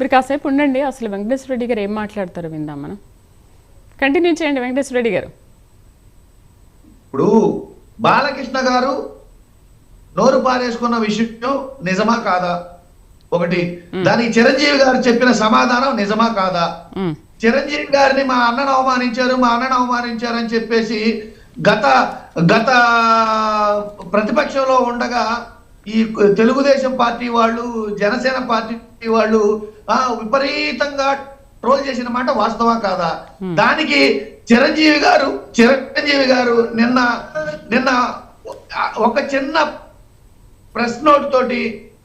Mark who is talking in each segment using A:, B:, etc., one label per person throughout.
A: మీరు కాసేపు ఉండండి. అసలు వెంకటేశ్వర రెడ్డి గారు ఏం మాట్లాడతారో విందాం మనం. కంటిన్యూ చేయండి వెంకటేశ్వర రెడ్డి గారు.
B: ఇప్పుడు బాలకృష్ణ గారు నోరు పారేసుకున్న విషయం నిజమా కాదా? ఒకటి. దానికి చిరంజీవి గారు చెప్పిన సమాధానం నిజమా కాదా? చిరంజీవి గారిని మా అన్నను అవమానించారు అని చెప్పేసి గత ప్రతిపక్షంలో ఉండగా ఈ తెలుగుదేశం పార్టీ వాళ్ళు, జనసేన పార్టీ వాళ్ళు విపరీతంగా ట్రోల్ చేసిన మాట వాస్తవా కాదా? దానికి చిరంజీవి గారు నిన్న ఒక చిన్న ప్రెస్ నోట్ తోటి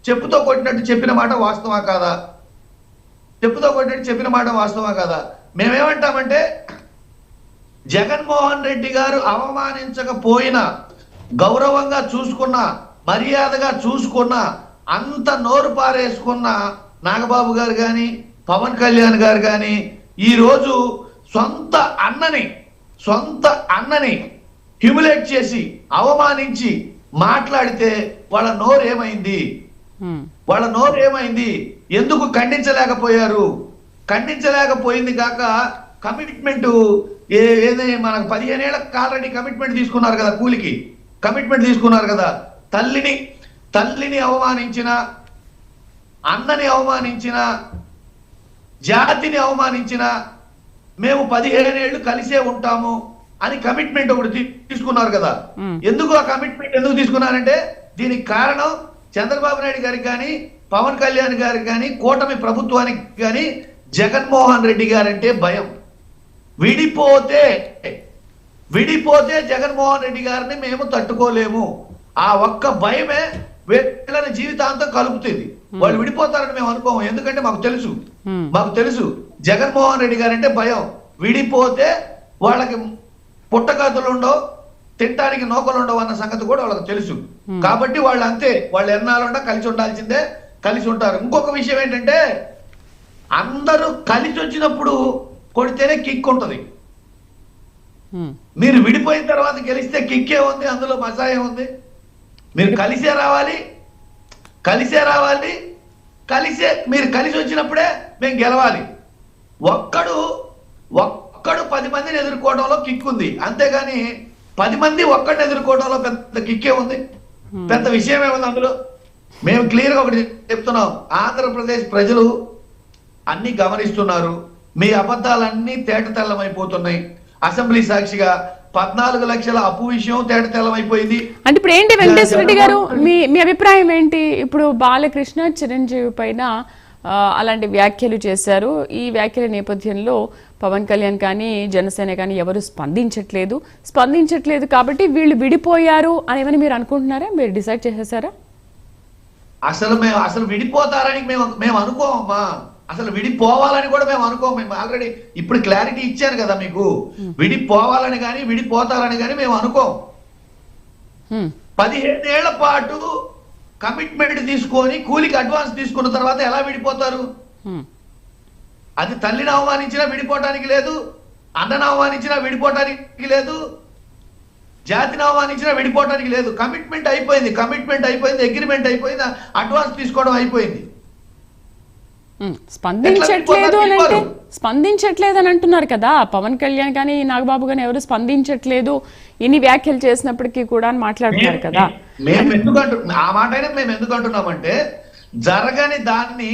B: చెప్పుతో కొట్టినట్టు చెప్పిన మాట వాస్తవా కాదా? మేమేమంటామంటే జగన్మోహన్ రెడ్డి గారు అవమానించకపోయినా, గౌరవంగా చూసుకున్నా, మర్యాదగా చూసుకున్నా, అంత నోరు పారేసుకున్న నాగబాబు గారు కానీ, పవన్ కళ్యాణ్ గారు కానీ ఈరోజు సొంత అన్నని హ్యూమిలేట్ చేసి అవమానించి మాట్లాడితే వాళ్ళ నోరు ఏమైంది? ఎందుకు ఖండించలేకపోయారు? ఖండించలేకపోయింది కాక కమిట్మెంట్ ఏదైనా మనకు 15 ఏళ్ళకి ఆల్రెడీ కమిట్మెంట్ తీసుకున్నారు కదా, కూలికి కమిట్మెంట్ తీసుకున్నారు కదా. తల్లిని అవమానించిన, అన్నని అవమానించిన, జాతిని అవమానించిన, మేము 15 ఏళ్ళు కలిసే ఉంటాము అని కమిట్మెంట్ ఒకటి తీసుకున్నారు కదా. ఎందుకు ఆ కమిట్మెంట్ ఎందుకు తీసుకున్నారంటే దీనికి కారణం చంద్రబాబు నాయుడు గారికి కానీ, పవన్ కళ్యాణ్ గారికి కానీ, కూటమి ప్రభుత్వానికి కానీ జగన్మోహన్ రెడ్డి గారంటే భయం. విడిపోతే జగన్మోహన్ రెడ్డి గారిని మేము తట్టుకోలేము. ఆ ఒక్క భయమే వీళ్ళని జీవితాంతం కలుపుతుంది. వాళ్ళు విడిపోతారని మేము అనుకోము. ఎందుకంటే మాకు తెలుసు జగన్మోహన్ రెడ్డి గారంటే భయం. విడిపోతే వాళ్ళకి పుట్టగతులు ఉండవు, తినడానికి నౌకలు ఉండవు అన్న సంగతి కూడా వాళ్ళకి తెలుసు. కాబట్టి వాళ్ళు అంతే, వాళ్ళు ఎన్నాళ్ళుండా కలిసి ఉండాల్సిందే, కలిసి ఉంటారు. ఇంకొక విషయం ఏంటంటే అందరూ కలిసి వచ్చినప్పుడు కొడితేనే కిక్ ఉంటుంది. మీరు విడిపోయిన తర్వాత గెలిస్తే కిక్కే ఉంది, అందులో మజాయే ఉంది. మీరు కలిసే రావాలి, మీరు కలిసి వచ్చినప్పుడే మేము గెలవాలి. ఒక్కడు 10 మందిని ఎదుర్కోవడంలో కిక్ ఉంది, అంతేగాని 10 మంది ఒక్కడిని ఎదుర్కోవడంలో పెద్ద కిక్కే ఉంది, పెద్ద విషయమే ఉంది అందులో. మేము క్లియర్ గా ఒకటి చెప్తున్నాం, ఆంధ్రప్రదేశ్ ప్రజలు అన్ని గమనిస్తున్నారు. మీ అబద్ధాలన్నీ తేటతెల్లమైపోతున్నాయి. అసెంబ్లీ సాక్షిగా 14 లక్షల అప్పు విషయం తేటతెల్లమైపోయింది.
A: అంటే ఇప్పుడు ఏంటి వెంకటేశ్వర రెడ్డి గారు, మీ అభిప్రాయం ఏంటి? ఇప్పుడు బాలకృష్ణ చిరంజీవి పైన అలాంటి వ్యాఖ్యలు చేశారు. ఈ వ్యాఖ్యల నేపథ్యంలో పవన్ కళ్యాణ్ కానీ, జనసేన కానీ ఎవరు స్పందించట్లేదు కాబట్టి వీళ్ళు విడిపోయారు అని ఏమని మీరు అనుకుంటున్నారా? మీరు డిసైడ్ చేసేసారా?
B: అసలు విడిపోతారని మేము అనుకోమమ్మా. అసలు విడిపోవాలని కూడా మేము అనుకోము. మేము ఆల్రెడీ ఇప్పుడు క్లారిటీ ఇచ్చాను కదా మీకు. విడిపోవాలని కానీ విడిపోతారని కానీ మేము అనుకోం. 15 ఏళ్ల పాటు కమిట్మెంట్ తీసుకొని కూలికి అడ్వాన్స్ తీసుకున్న తర్వాత ఎలా విడిపోతారు? అది తల్లిని అవమానించినా విడిపోవటానికి లేదు, అన్నను అవమానించినా విడిపోవటానికి లేదు, జాతిని అవమానించినా విడిపోవటానికి లేదు. కమిట్మెంట్ అయిపోయింది, అగ్రిమెంట్ అయిపోయింది, అడ్వాన్స్ తీసుకోవడం అయిపోయింది.
A: స్పందించట్లేదు అని అంటున్నారు కదా పవన్ కళ్యాణ్ కానీ, నాగబాబు కానీ ఎవరు స్పందించట్లేదు ఇన్ని వ్యాఖ్యలు చేసినప్పటికీ కూడా అని మాట్లాడుతున్నారు కదా.
B: మేము ఆ మాట మేము ఎందుకు అంటున్నామంటే జరగని దాన్ని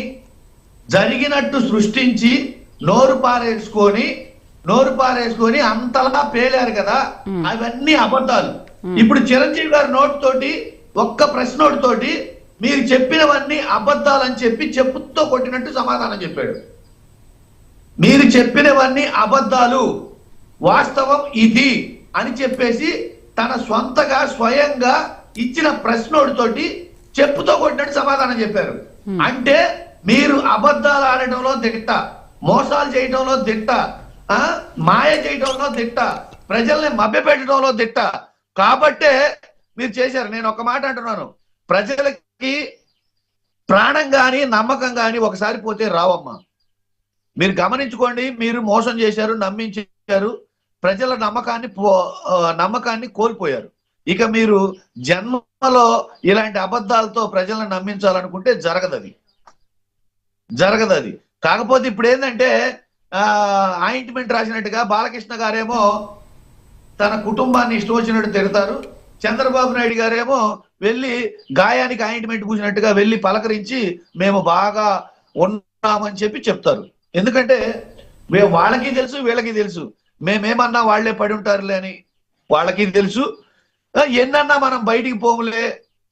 B: జరిగినట్టు సృష్టించి నోరు పారేసుకొని అంతలా పేలారు కదా, అవన్నీ అబద్ధాలు. ఇప్పుడు చిరంజీవి గారి నోట్ తోటి, ఒక్క ప్రెస్ నోట్ తోటి మీరు చెప్పినవన్నీ అబద్ధాలని చెప్పి చెప్పుతో కొట్టినట్టు సమాధానం చెప్పాడు. మీరు చెప్పినవన్నీ అబద్ధాలు, వాస్తవం ఇది అని చెప్పేసి తన సొంతగా స్వయంగా ఇచ్చిన ప్రెస్ నోట్ తోటి చెప్పుతో కొట్టినట్టు సమాధానం చెప్పారు. అంటే మీరు అబద్ధాలు ఆడటంలో దిట్ట, మోసాలు చేయటంలో దిట్ట, మాయ చేయటంలో దిట్ట, ప్రజల్ని మభ్యపెట్టడంలో దిట్ట. కాబట్టే మీరు చేశారు. నేను ఒక మాట అంటున్నాను, ప్రజలకి ప్రాణం కానీ నమ్మకం కానీ ఒకసారి పోతే రావమ్మా. మీరు గమనించుకోండి, మీరు మోసం చేశారు, నమ్మించారు, ప్రజల నమ్మకాన్ని కోల్పోయారు. ఇక మీరు జన్మలో ఇలాంటి అబద్ధాలతో ప్రజలను నమ్మించాలనుకుంటే జరగదు అది. కాకపోతే ఇప్పుడు ఏంటంటే ఆయింట్మెంట్ రాసినట్టుగా బాలకృష్ణ గారేమో తన కుటుంబాన్ని ఇష్టం వచ్చినట్టు తిడతారు, చంద్రబాబు నాయుడు గారేమో వెళ్ళి గాయానికి ఆయింట్మెంట్ పూసినట్టుగా వెళ్ళి పలకరించి మేము బాగా ఉన్నామని చెప్పి చెప్తారు. ఎందుకంటే వాళ్ళకి తెలుసు, వీళ్ళకి తెలుసు, మేమేమన్నా వాళ్లే పడి ఉంటారులే అని వాళ్ళకి తెలుసు, ఎన్నన్నా మనం బయటికి పోములే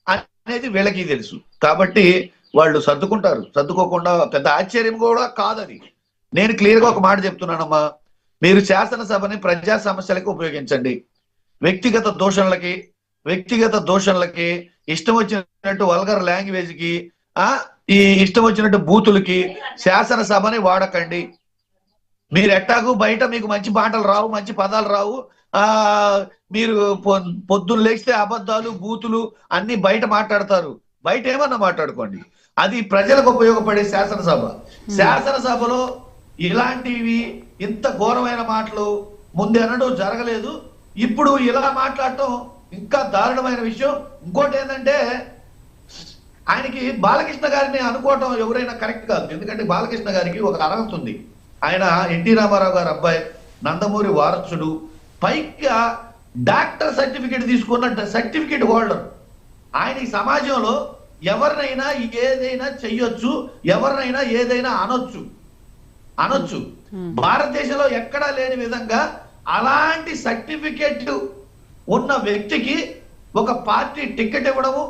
B: అనేది వీళ్ళకి తెలుసు. కాబట్టి వాళ్ళు సర్దుకుంటారు. సర్దుకోకుండా పెద్ద ఆశ్చర్యం కూడా కాదది. నేను క్లియర్ గా ఒక మాట చెప్తున్నానమ్మా, మీరు శాసనసభని ప్రజా సమస్యలకు ఉపయోగించండి. వ్యక్తిగత దోషణలకి ఇష్టం వచ్చినట్టు వల్గర్ లాంగ్వేజ్ కి ఈ ఇష్టం వచ్చినట్టు బూతులకి శాసనసభని వాడకండి. మీరు ఎట్టాకు బయట మీకు మంచి మాటలు రావు, మంచి పదాలు రావు, మీరు పొద్దున్న లేస్తే అబద్ధాలు బూతులు అన్ని బయట మాట్లాడతారు. బయట ఏమన్నా మాట్లాడుకోండి, అది ప్రజలకు ఉపయోగపడే శాసనసభలో ఇలాంటివి ఇంత ఘోరమైన మాటలు ముందెన్నడూ జరగలేదు. ఇప్పుడు ఇలా మాట్లాడటం ఇంకా దారుణమైన విషయం. ఇంకోటి ఏంటంటే ఆయనకి బాలకృష్ణ గారిని అనుకోవటం ఎవరైనా కరెక్ట్ కాదు. ఎందుకంటే బాలకృష్ణ గారికి ఒక అర్హత ఉంది. ఆయన ఎన్టీ రామారావు గారి అబ్బాయి, నందమూరి వారసుడు, పైగా డాక్టర్ సర్టిఫికేట్ తీసుకున్న సర్టిఫికేట్ హోల్డర్. ఆయన ఈ సమాజంలో ఎవరినైనా ఏదైనా చెయ్యొచ్చు, ఎవరినైనా ఏదైనా అనొచ్చు. భారతదేశంలో ఎక్కడా లేని విధంగా అలాంటి సర్టిఫికేట్ ఉన్న వ్యక్తికి ఒక పార్టీ టికెట్ ఇవ్వడము,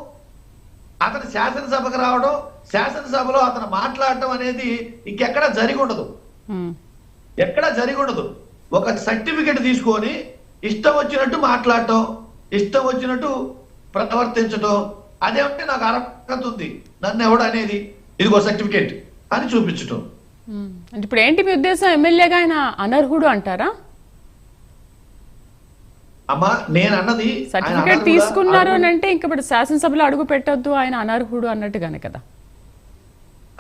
B: అతను శాసనసభకు రావడం, శాసనసభలో అతను మాట్లాడటం అనేది ఇంకెక్కడా జరిగి ఉండదు. ఒక సర్టిఫికేట్ తీసుకొని ఇష్టం వచ్చినట్టు మాట్లాడటం, ఇష్టం వచ్చినట్టు ప్రవర్తించడం, అదేమంటే నాకు అర్హత ఉంది, నన్ను ఎవడు అనేది ఇదిగో సర్టిఫికేట్ అని చూపించటం.
A: అంటే ఇప్పుడు ఏంటి మీ ఉద్దేశం, ఎమ్మెల్యేగా ఆయన అనర్హుడు అంటారా?
B: అమ్మా నేను అన్నది
A: సర్టిఫికేట్ తీసుకున్నారు అని అంటే ఇంక ఇప్పుడు శాసనసభలో అడుగు పెట్టొద్దు ఆయన అనర్హుడు అన్నట్టుగానే కదా.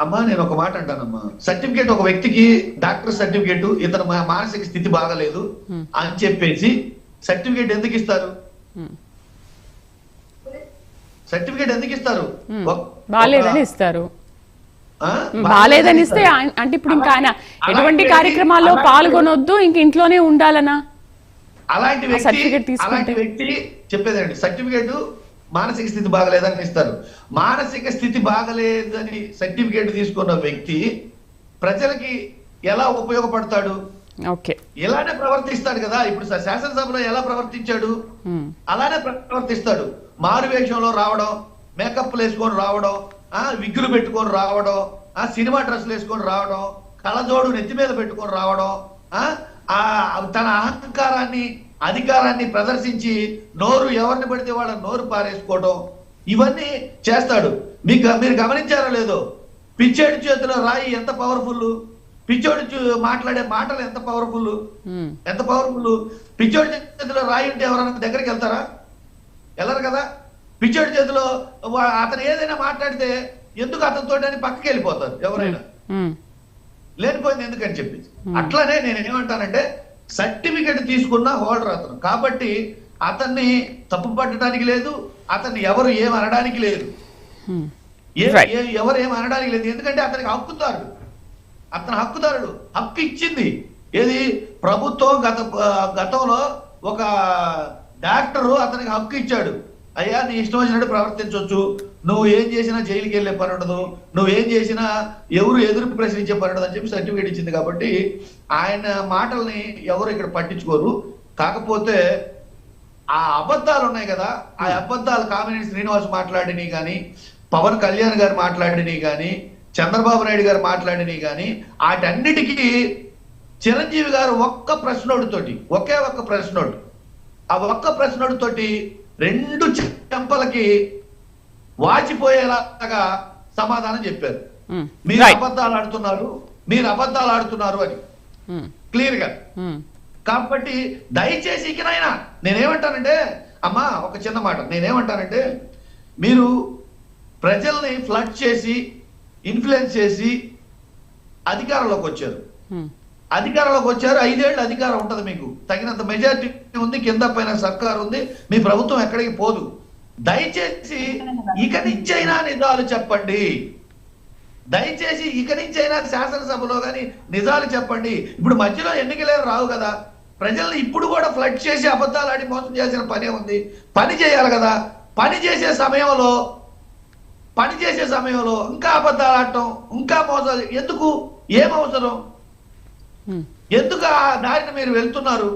B: అమ్మా నేను ఒక మాట అంటానమ్మా, సర్టిఫికేట్ ఒక వ్యక్తికి డాక్టర్ సర్టిఫికేట్, ఇతను మానసిక స్థితి బాగలేదు అని చెప్పేసి సర్టిఫికేట్ ఎందుకు ఇస్తారు? సర్టిఫికేట్ ఎందుకు ఇస్తారు?
A: బాలేదని ఇస్తారు. బాలేదని ఇస్తే అంటే ఇప్పుడు ఇంకా ఆయన ఎటువంటి కార్యక్రమాల్లో పాల్గొనొద్దు, ఇంక ఇంట్లోనే ఉండాలనా?
B: అలాంటి వ్యక్తి చెప్పేదండి, సర్టిఫికేట్ మానసిక స్థితి బాగలేదని ఇస్తారు. మానసిక స్థితి బాగలేదని సర్టిఫికేట్ తీసుకున్న వ్యక్తి ప్రజలకి ఎలా ఉపయోగపడతాడు? ఇలానే ప్రవర్తిస్తాడు కదా. ఇప్పుడు శాసనసభలో ఎలా ప్రవర్తించాడు అలానే ప్రవర్తిస్తాడు. మారు వేషంలో రావడం, మేకప్లు వేసుకొని రావడం, విగ్గులు పెట్టుకొని రావడం, సినిమా డ్రెస్సులు వేసుకొని రావడం, కళ్ళజోడు నెత్తి మీద పెట్టుకొని రావడం, తన అహంకారాన్ని అధికారాన్ని ప్రదర్శించి నోరు ఎవరిని పడితే వాళ్ళ నోరు పారేసుకోవడం, ఇవన్నీ చేస్తాడు. మీరు గమనించారో లేదో, పిచ్చోడి చేతిలో రాయి ఎంత పవర్ఫుల్, పిచ్చోడి మాట్లాడే మాటలు ఎంత పవర్ఫుల్. పిచ్చోడి చేతిలో రాయి ఉంటే ఎవరైనా దగ్గరికి వెళ్తారా? వెళ్ళరు కదా. పిచ్చోడి చేతిలో అతను ఏదైనా మాట్లాడితే ఎందుకు అతనితో అని పక్కకి వెళ్ళిపోతారు ఎవరైనా, లేనిపోయింది ఎందుకని చెప్పి. అట్లానే నేను ఏమంటానంటే సర్టిఫికెట్ తీసుకున్న హోల్డర్ అతను, కాబట్టి అతన్ని తప్పు పట్టడానికి లేదు, అతన్ని ఎవరు ఏమనడానికి లేదు, ఎవరు ఏమనడానికి లేదు. ఎందుకంటే అతనికి హక్కుదారుడు హక్కు ఇచ్చింది ఏది ప్రభుత్వం. గతంలో ఒక డాక్టరు అతనికి హక్కు ఇచ్చాడు, అయ్యా నీ ఇష్టం వచ్చినట్టు ప్రవర్తించవచ్చు, నువ్వు ఏం చేసినా జైలుకి వెళ్ళే పని ఉండదు, నువ్వేం చేసినా ఎవరు ఎదురు ప్రశ్నించే పని ఉండదు అని చెప్పి సర్టిఫికేట్ ఇచ్చింది. కాబట్టి ఆయన మాటల్ని ఎవరు ఇక్కడ పట్టించుకోరు. కాకపోతే ఆ అబద్ధాలు ఉన్నాయి కదా, ఆ అబద్ధాలు కామినేని శ్రీనివాస్ మాట్లాడిని కానీ, పవన్ కళ్యాణ్ గారు మాట్లాడిని కానీ, చంద్రబాబు నాయుడు గారు మాట్లాడిని కానీ, వాటన్నిటికీ చిరంజీవి గారు ఒకే ఒక్క ప్రశ్నోడు, ఆ ఒక్క ప్రశ్నోడితోటి రెండు చెంపలకి వాచిపోయేలాగా సమాధానం చెప్పారు. మీరు అబద్ధాలు ఆడుతున్నారు అని క్లియర్ గా. కాబట్టి దయచేసి ఇకనైనా నేనేమంటానంటే, అమ్మా ఒక చిన్న మాట, నేనేమంటానంటే మీరు ప్రజల్ని ఫ్లడ్ చేసి ఇన్ఫ్లుయెన్స్ చేసి అధికారంలోకి వచ్చారు. 5 ఏళ్ళు అధికారం ఉంటది, మీకు తగినంత మెజారిటీ ఉంది, కింద పైన సర్కార్ ఉంది, మీ ప్రభుత్వం ఎక్కడికి పోదు. దయచేసి ఇక నుంచైనా నిజాలు చెప్పండి. దయచేసి ఇక నుంచి అయినా శాసనసభలో కానీ నిజాలు చెప్పండి. ఇప్పుడు మధ్యలో ఎన్నికలే రావు కదా, ప్రజల్ని ఇప్పుడు కూడా ఫ్లడ్ చేసి అబద్ధాలు ఆడి మోసం చేసిన పనే ఉంది. పని చేయాలి కదా, పని చేసే సమయంలో ఇంకా అబద్ధాలు ఆడటం, ఇంకా మోసాలు ఎందుకు? ఏం అవసరం? ఎందుకు ఆ దారిని మీరు వెళ్తున్నారు?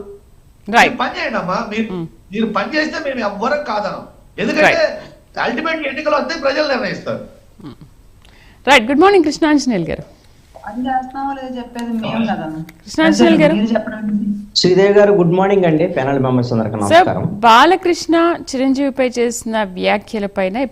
A: రైట్.
B: పని చేయండి అమ్మా, మీరు పని చేస్తే మేము ఎవ్వరం కాదనం. ఎందుకంటే అల్టిమేట్ ఎన్నికలు వస్తే ప్రజలు నిర్ణయిస్తారు.
A: రైట్. గుడ్ మార్నింగ్ కృష్ణాంజనేయులు గారు.
C: అది చేస్తామో లేదో చెప్పేది మేము కదా.
A: కృష్ణాంజనేయులు గారు.
C: మీరు చెప్పడం ఏంటి?
D: శ్రీదేవి గారు గుడ్ మార్నింగ్ అండి. ప్యానల్ మెంబర్స్ అందరికీ
A: సార్,
D: నమస్కారం.
A: బాలకృష్ణ చిరంజీవిపై చేసిన వ్యాఖ్యల పైన